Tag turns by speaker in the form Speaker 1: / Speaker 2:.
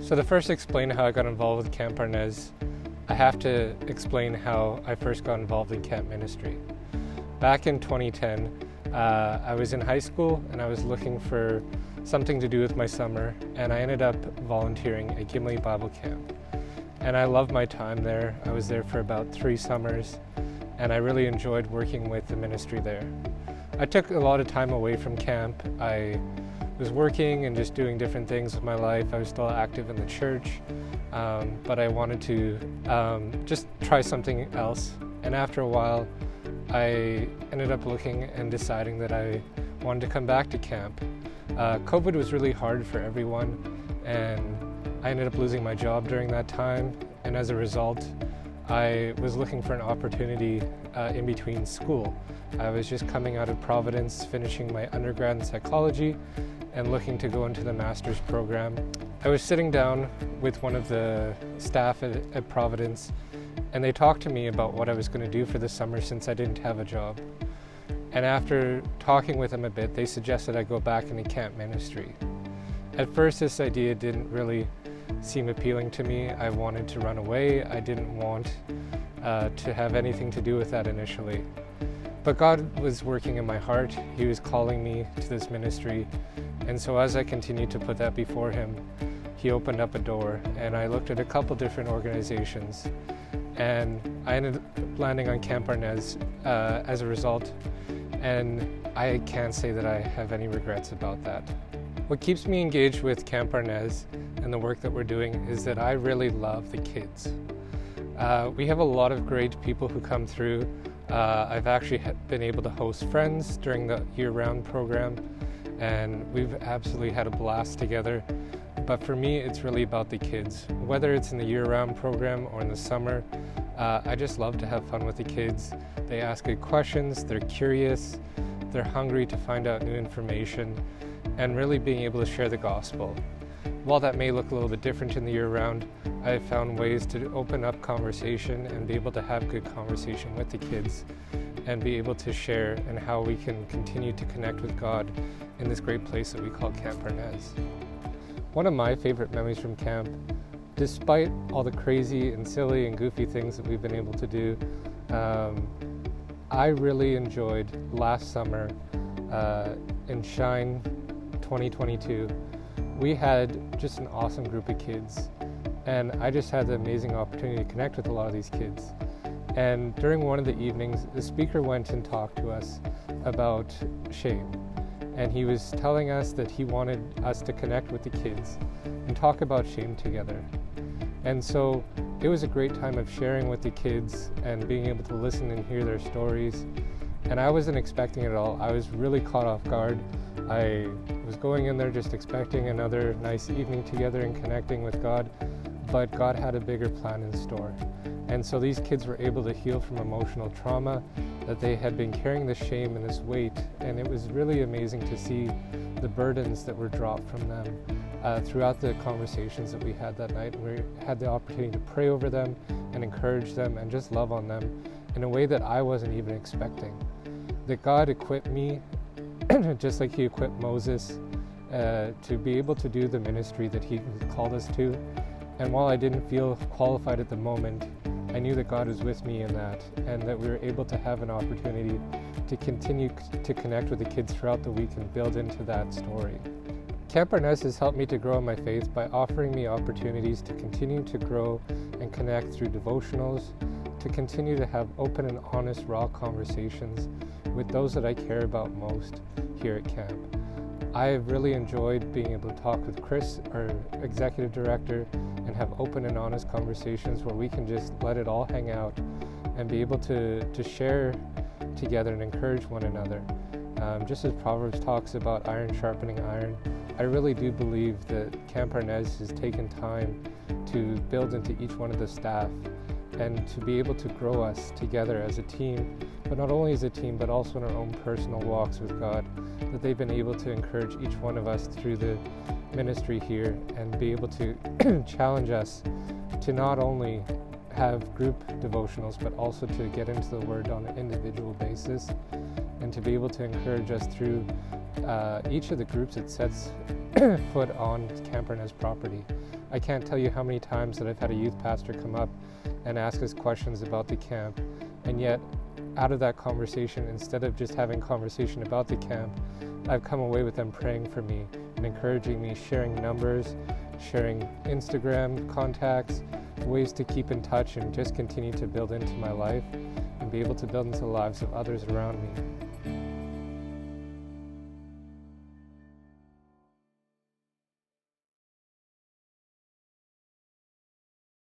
Speaker 1: So to first explain how I got involved with Camp Arnez, I have to explain how I first got involved in camp ministry. Back in 2010, I was in high school and I was looking for something to do with my summer, and I ended up volunteering at Gimli Bible Camp. And I loved my time there. I was there for about 3 summers, and I really enjoyed working with the ministry there. I took a lot of time away from camp. I was working and just doing different things with my life. I was still active in the church, but I wanted to just try something else. And after a while, I ended up looking and deciding that I wanted to come back to camp. COVID was really hard for everyone, and I ended up losing my job during that time, and as a result, I was looking for an opportunity in between school. I was just coming out of Providence, finishing my undergrad in psychology, and looking to go into the master's program. I was sitting down with one of the staff at Providence, and they talked to me about what I was going to do for the summer since I didn't have a job. And after talking with them a bit, they suggested I go back into camp ministry. At first, this idea didn't really seem appealing to me. I wanted to run away. I didn't want to have anything to do with that initially. But God was working in my heart. He was calling me to this ministry. And so as I continued to put that before Him, He opened up a door, and I looked at a couple different organizations, and I ended up landing on Camp Arnez as a result, and I can't say that I have any regrets about that. What keeps me engaged with Camp Arnez and the work that we're doing is that I really love the kids. We have a lot of great people who come through. I've actually been able to host friends during the year-round program, and we've absolutely had a blast together. But for me, it's really about the kids. Whether it's in the year-round program or in the summer, I just love to have fun with the kids. They ask good questions, they're curious, they're hungry to find out new information, and really being able to share the gospel. While that may look a little bit different in the year-round, I've found ways to open up conversation and be able to have good conversation with the kids and be able to share and how we can continue to connect with God in this great place that we call Camp Arnez. One of my favorite memories from camp, despite all the crazy and silly and goofy things that we've been able to do, I really enjoyed last summer in Shine 2022. We had just an awesome group of kids, and I just had the amazing opportunity to connect with a lot of these kids. And during one of the evenings, the speaker went and talked to us about shame. And he was telling us that he wanted us to connect with the kids and talk about shame together. And so it was a great time of sharing with the kids and being able to listen and hear their stories. And I wasn't expecting it at all. I was really caught off guard. I was going in there just expecting another nice evening together and connecting with God, but God had a bigger plan in store. And so these kids were able to heal from emotional trauma, that they had been carrying this shame and this weight, and it was really amazing to see the burdens that were dropped from them throughout the conversations that we had that night. We had the opportunity to pray over them and encourage them and just love on them in a way that I wasn't even expecting. That God equipped me, just like He equipped Moses, to be able to do the ministry that He called us to. And while I didn't feel qualified at the moment, I knew that God was with me in that, and that we were able to have an opportunity to continue to connect with the kids throughout the week and build into that story. Camp Arnez has helped me to grow in my faith by offering me opportunities to continue to grow and connect through devotionals, to continue to have open and honest, raw conversations with those that I care about most here at camp. I have really enjoyed being able to talk with Chris, our executive director, and have open and honest conversations where we can just let it all hang out and be able to share together and encourage one another. Just as Proverbs talks about iron sharpening iron, I really do believe that Camp Arnez has taken time to build into each one of the staff and to be able to grow us together as a team, but not only as a team, but also in our own personal walks with God, that they've been able to encourage each one of us through the ministry here and be able to challenge us to not only have group devotionals, but also to get into the Word on an individual basis and to be able to encourage us through each of the groups that sets foot on Camp Arnez property. I can't tell you how many times that I've had a youth pastor come up and ask us questions about the camp, and yet out of that conversation, instead of just having conversation about the camp, I've come away with them praying for me and encouraging me, sharing numbers, sharing Instagram contacts, ways to keep in touch and just continue to build into my life and be able to build into the lives of others around me.